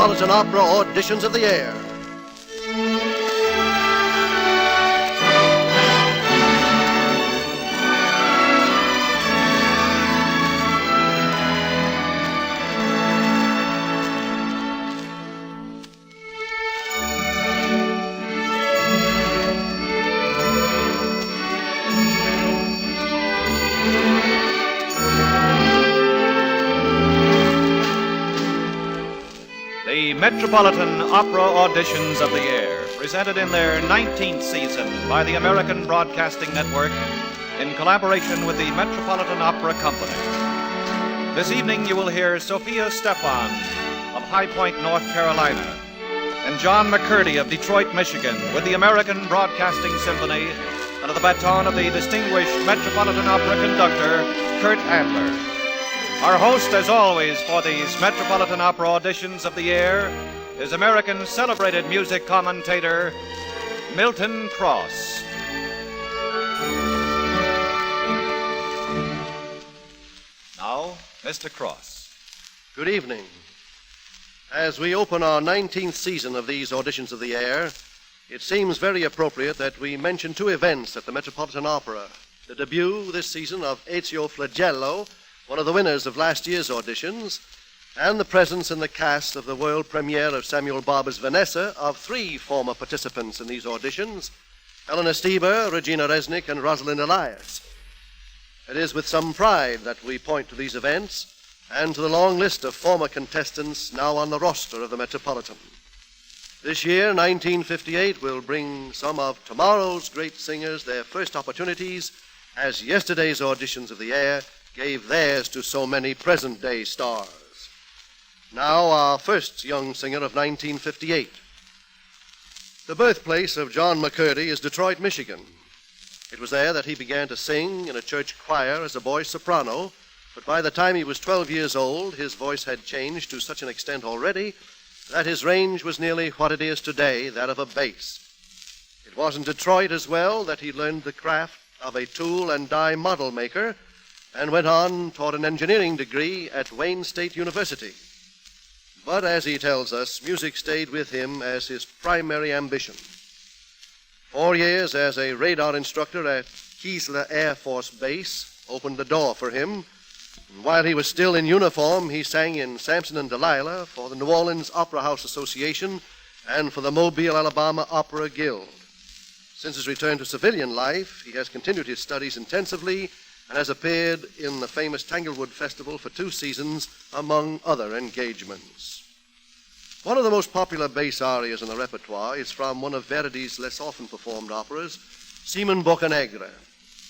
Metropolitan Opera Auditions of the Year. The Metropolitan Opera Auditions of the Year, presented in their 19th season by the American Broadcasting Network in collaboration with the Metropolitan Opera Company. This evening you will hear Sophia Stefan of High Point, North Carolina, and John McCurdy of Detroit, Michigan, with the American Broadcasting Symphony under the baton of the distinguished Metropolitan Opera conductor, Kurt Adler. Our host, as always, for these Metropolitan Opera Auditions of the Year is American celebrated music commentator, Milton Cross. Now, Mr. Cross. Good evening. As we open our 19th season of these Auditions of the Year, it seems very appropriate that we mention two events at the Metropolitan Opera. The debut this season of Ezio Flagello, one of the winners of last year's auditions, and the presence in the cast of the world premiere of Samuel Barber's Vanessa of three former participants in these auditions, Helena Stieber, Regina Resnick, and Rosalind Elias. It is with some pride that we point to these events and to the long list of former contestants now on the roster of the Metropolitan. This year, 1958, will bring some of tomorrow's great singers their first opportunities, as yesterday's Auditions of the Year gave theirs to so many present-day stars. Now, our first young singer of 1958. The birthplace of John McCurdy is Detroit, Michigan. It was there that he began to sing in a church choir as a boy soprano, but by the time he was 12 years old, his voice had changed to such an extent already that his range was nearly what it is today, that of a bass. It was in Detroit as well that he learned the craft of a tool and die model maker and went on toward an engineering degree at Wayne State University. But as he tells us, music stayed with him as his primary ambition. 4 years as a radar instructor at Keesler Air Force Base opened the door for him. And while he was still in uniform, he sang in Samson and Delilah for the New Orleans Opera House Association and for the Mobile, Alabama Opera Guild. Since his return to civilian life, he has continued his studies intensively and has appeared in the famous Tanglewood Festival for 2 seasons, among other engagements. One of the most popular bass arias in the repertoire is from one of Verdi's less often performed operas, Simon Boccanegra.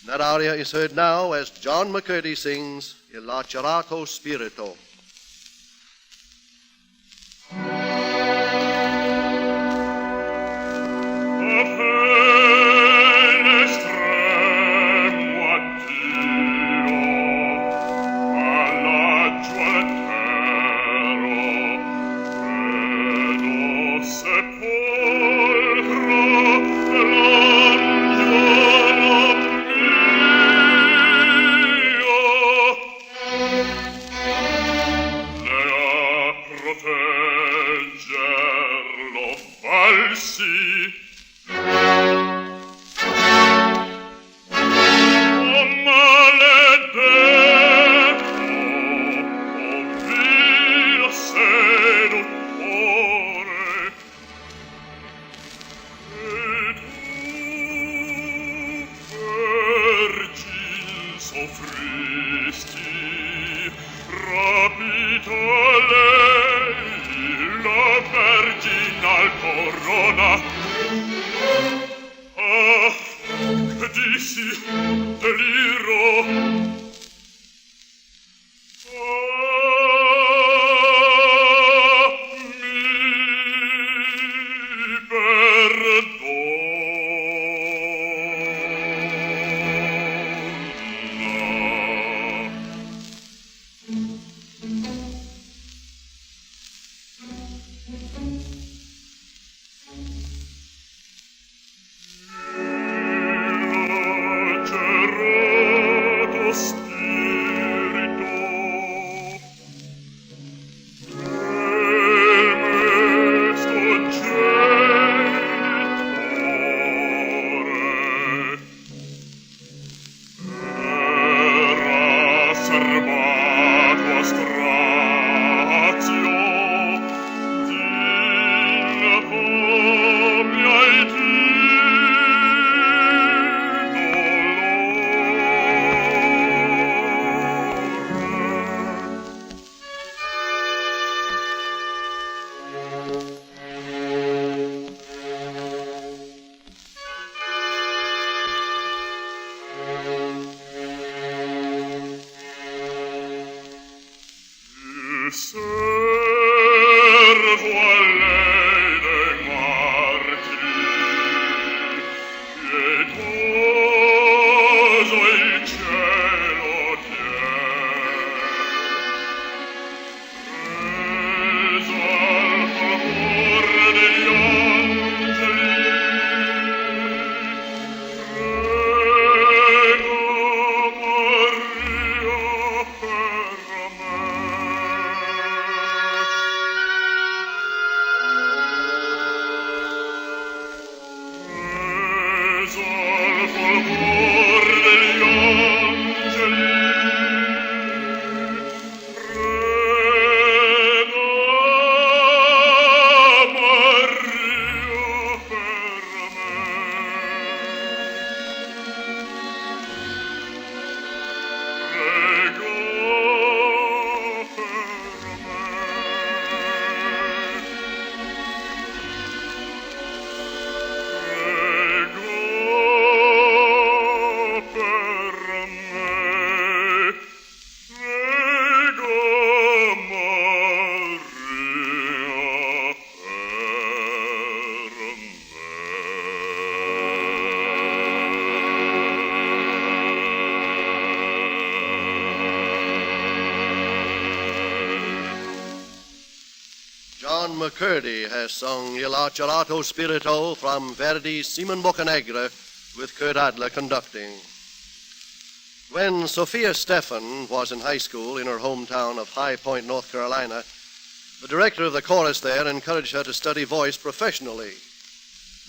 That aria is heard now as John McCurdy sings Il Lacerato Spirito. McCurdy has sung Il Acerato Spirito from Verdi's Simon Boccanegra, with Kurt Adler conducting. When Sophia Stephan was in high school in her hometown of High Point, North Carolina, the director of the chorus there encouraged her to study voice professionally.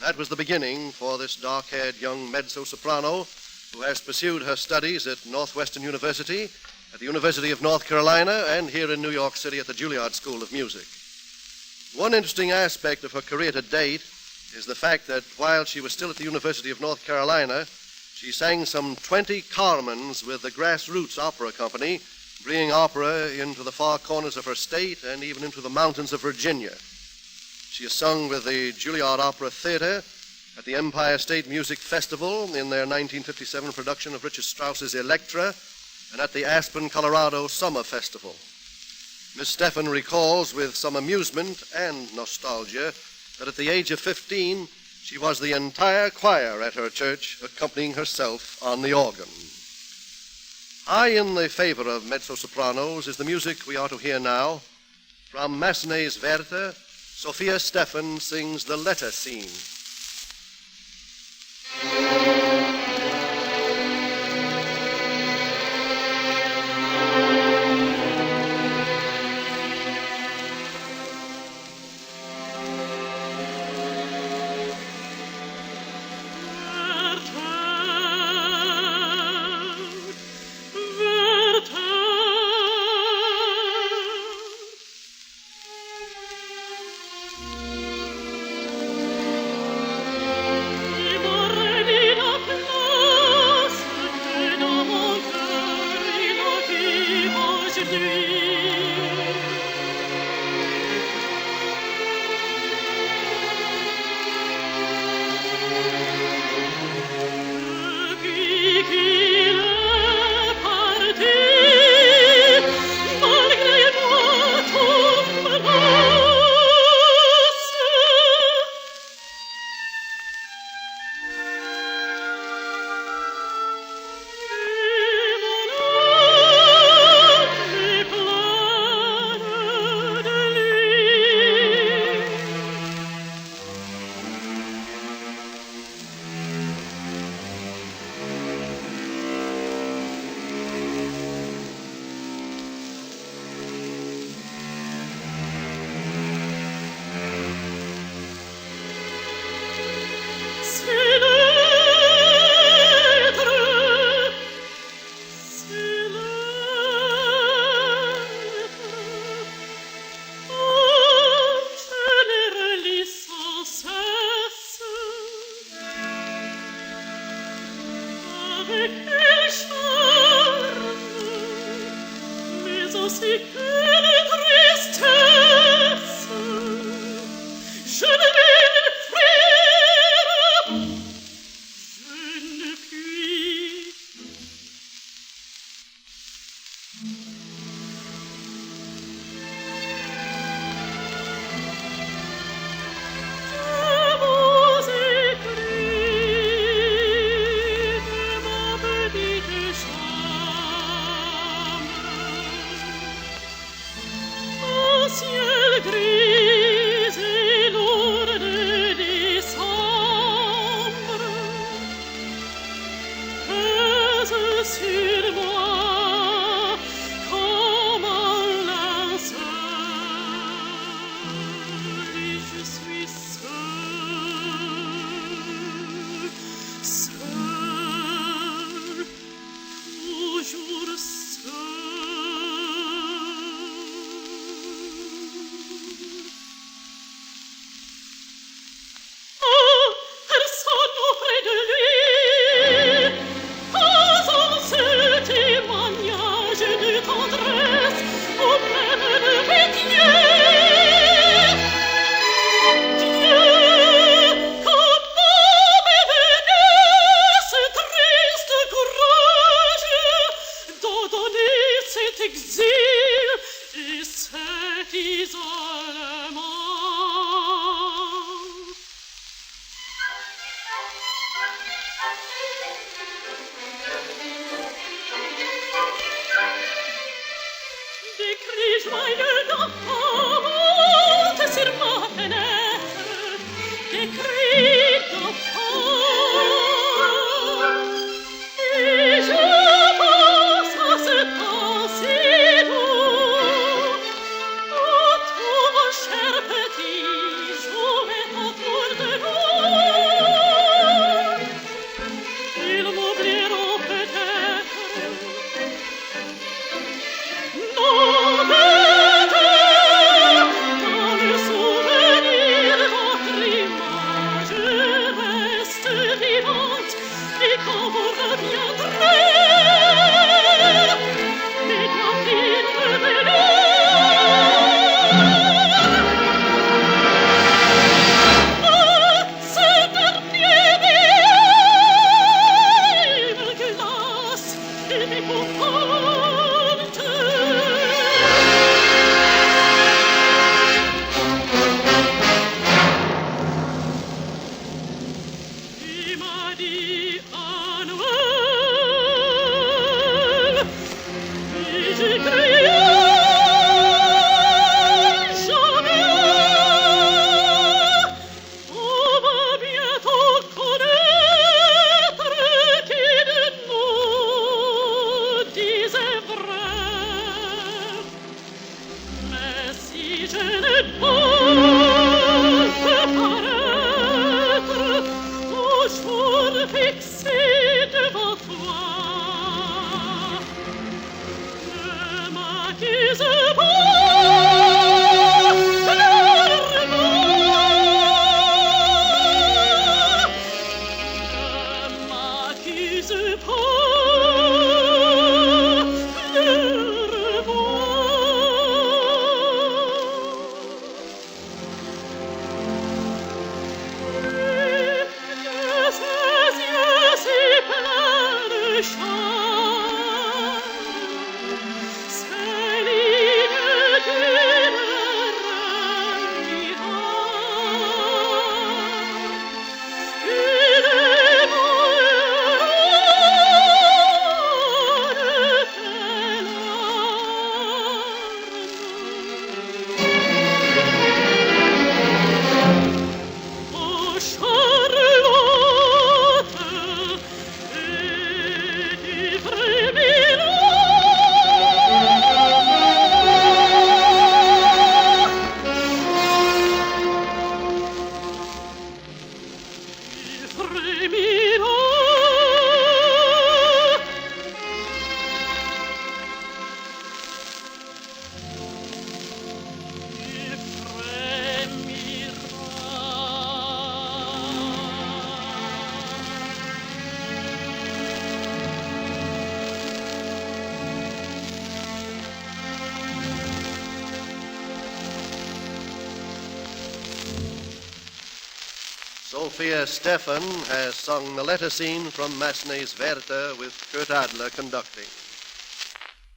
That was the beginning for this dark-haired young mezzo-soprano who has pursued her studies at Northwestern University, at the University of North Carolina, and here in New York City at the Juilliard School of Music. One interesting aspect of her career to date is the fact that while she was still at the University of North Carolina, she sang some 20 Carmens with the Grassroots Opera Company, bringing opera into the far corners of her state and even into the mountains of Virginia. She has sung with the Juilliard Opera Theater at the Empire State Music Festival in their 1957 production of Richard Strauss's Elektra, and at the Aspen, Colorado Summer Festival. Miss Stephan recalls with some amusement and nostalgia that at the age of 15, she was the entire choir at her church, accompanying herself on the organ. High in the favor of mezzo-sopranos is the music we are to hear now. From Massenet's Werther, Sophia Stephan sings the letter scene. Sophia Stephan has sung the letter scene from Massenet's Werther with Kurt Adler conducting.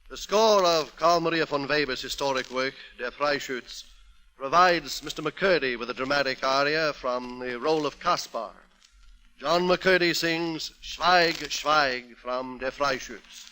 The score of Carl Maria von Weber's historic work, Der Freischütz, provides Mr. McCurdy with a dramatic aria from the role of Kaspar. John McCurdy sings Schweig, Schweig from Der Freischütz.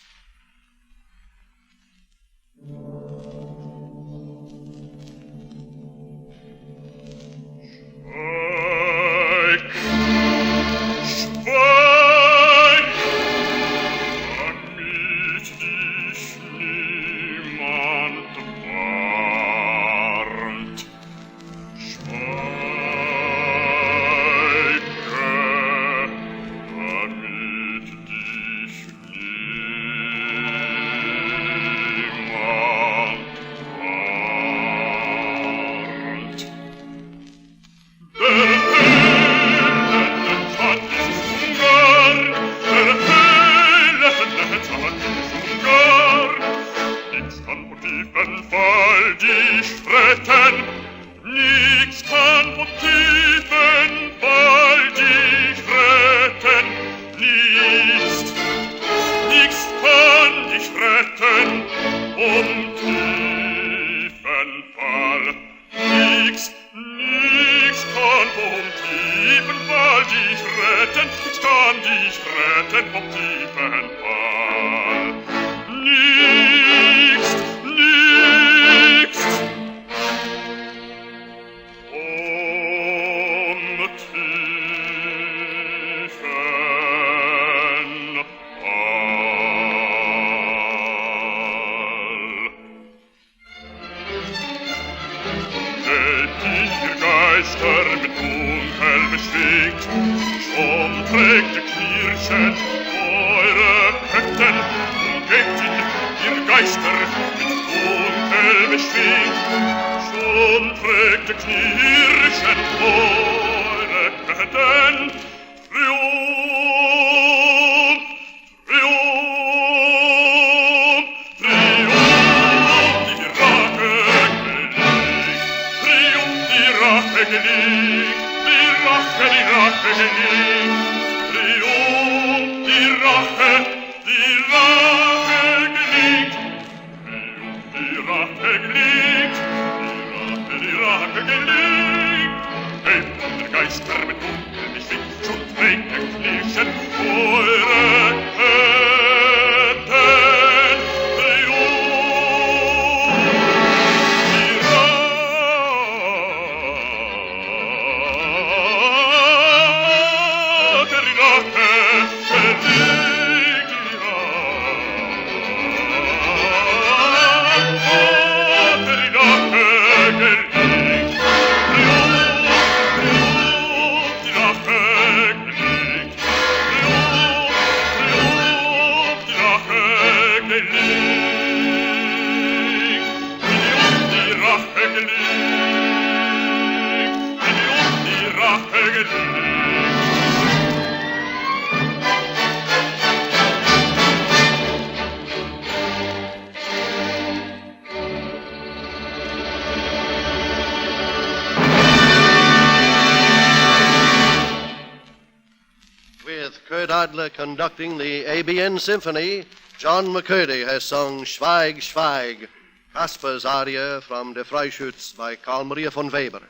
Adler conducting the ABN Symphony, John McCurdy has sung Schweig, Schweig, Kasper's aria from Der Freischütz by Carl Maria von Weber.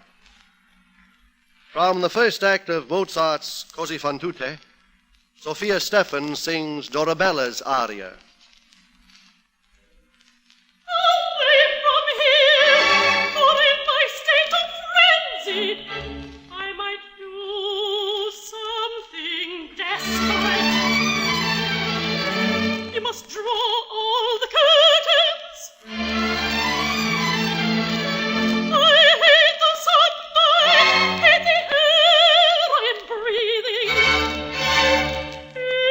From the first act of Mozart's Così fan tutte, Sophia Stephan sings Dorabella's aria. Away from here, for in my state of frenzy, I might do something desperate. You must draw all the curtains. I hate the sunlight, hate the air I am breathing. Even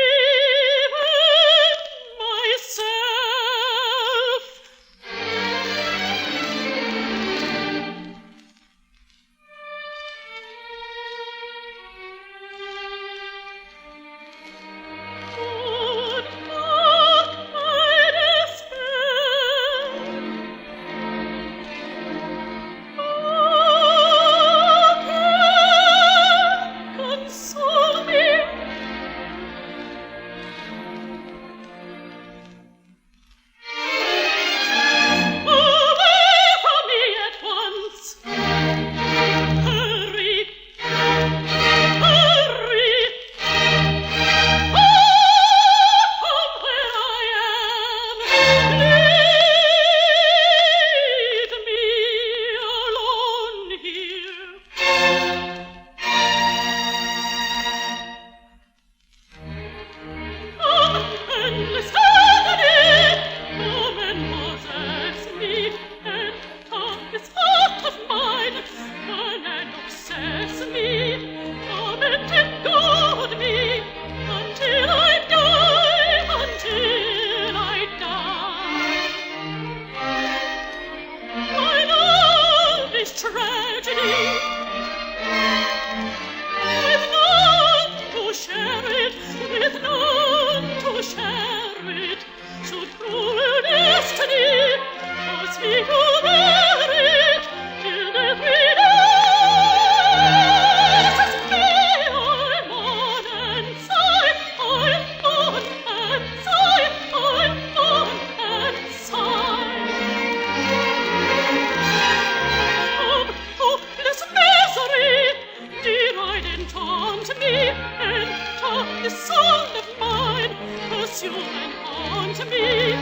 haunt me, enter this soul of mine, pursue and haunt me,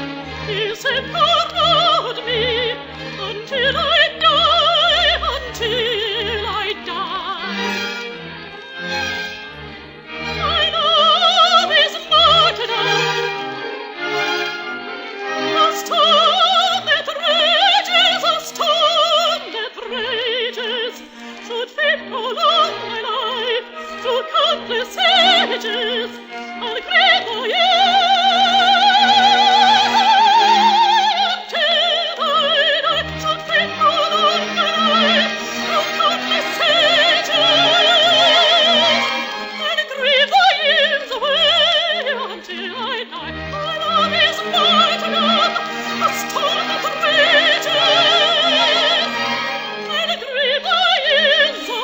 is around me, until I die, until I die. My love is martyrdom, a storm that rages, a storm that rages, should fate prolong my life through countless ages, I'll grieve the years until I die. Should fate prolong my life through countless ages, I'll grieve the years away until I die. My love is martyrdom, a storm that rages, I'll grieve the years away.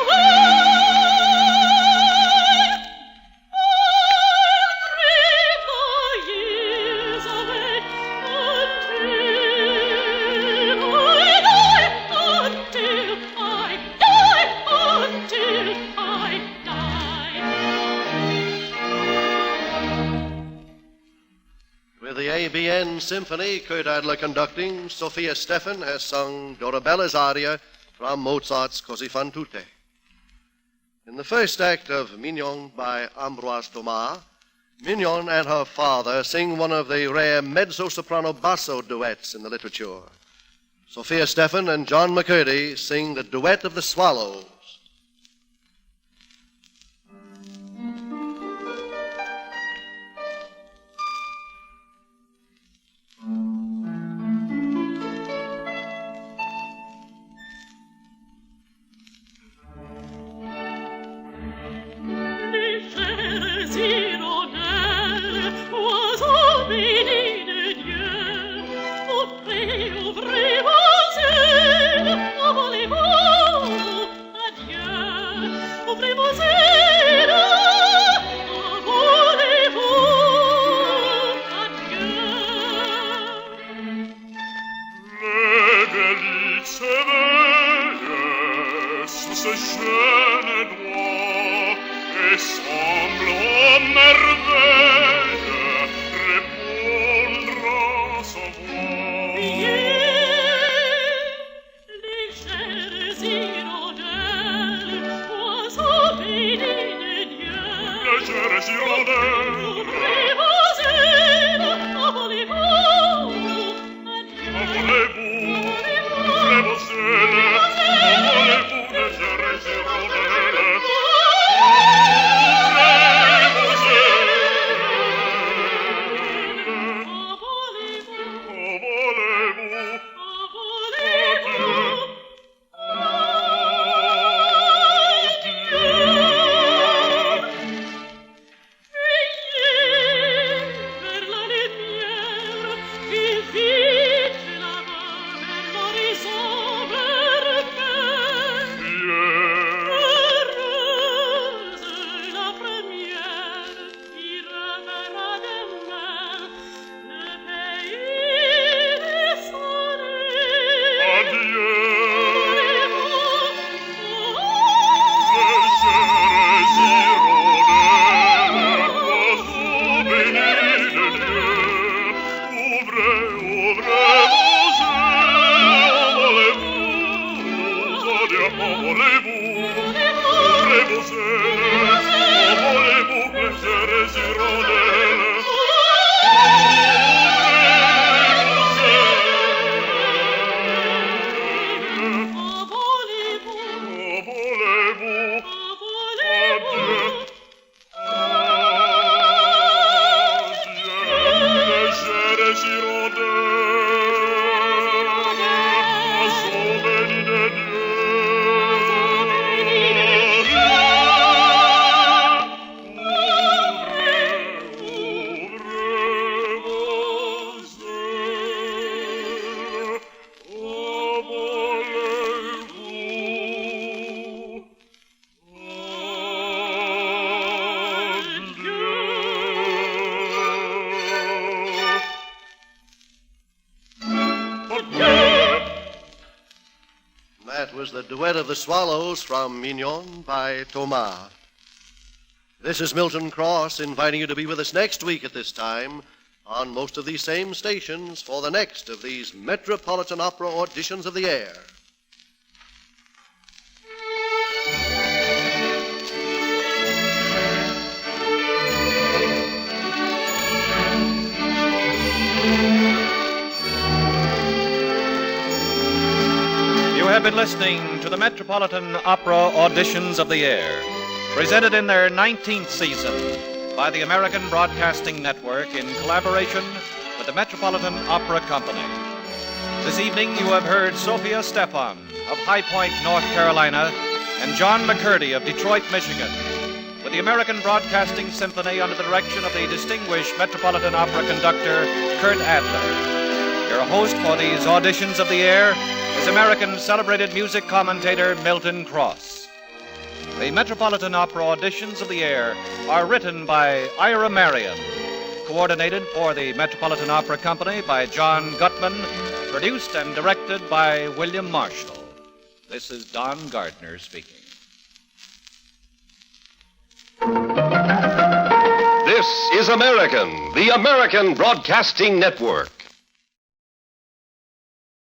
With the ABN Symphony, Kurt Adler conducting, Sophia Stephan has sung Dorabella's aria from Mozart's Così fan tutte. In the first act of Mignon by Ambroise Thomas, Mignon and her father sing one of the rare mezzo-soprano-basso duets in the literature. Sophia Stephan and John McCurdy sing the Duet of the Swallows. That was the Duet of the Swallows from Mignon by Thomas. This is Milton Cross inviting you to be with us next week at this time on most of these same stations for the next of these Metropolitan Opera Auditions of the Air. You have been listening to the Metropolitan Opera Auditions of the Air, presented in their 19th season by the American Broadcasting Network in collaboration with the Metropolitan Opera Company. This evening you have heard Sophia Stephan of High Point, North Carolina, and John McCurdy of Detroit, Michigan, with the American Broadcasting Symphony under the direction of the distinguished Metropolitan Opera conductor, Kurt Adler. Your host for these Auditions of the Air is American celebrated music commentator Milton Cross. The Metropolitan Opera Auditions of the Air are written by Ira Marion, coordinated for the Metropolitan Opera Company by John Gutman, produced and directed by William Marshall. This is Don Gardner speaking. This is American, the American Broadcasting Network.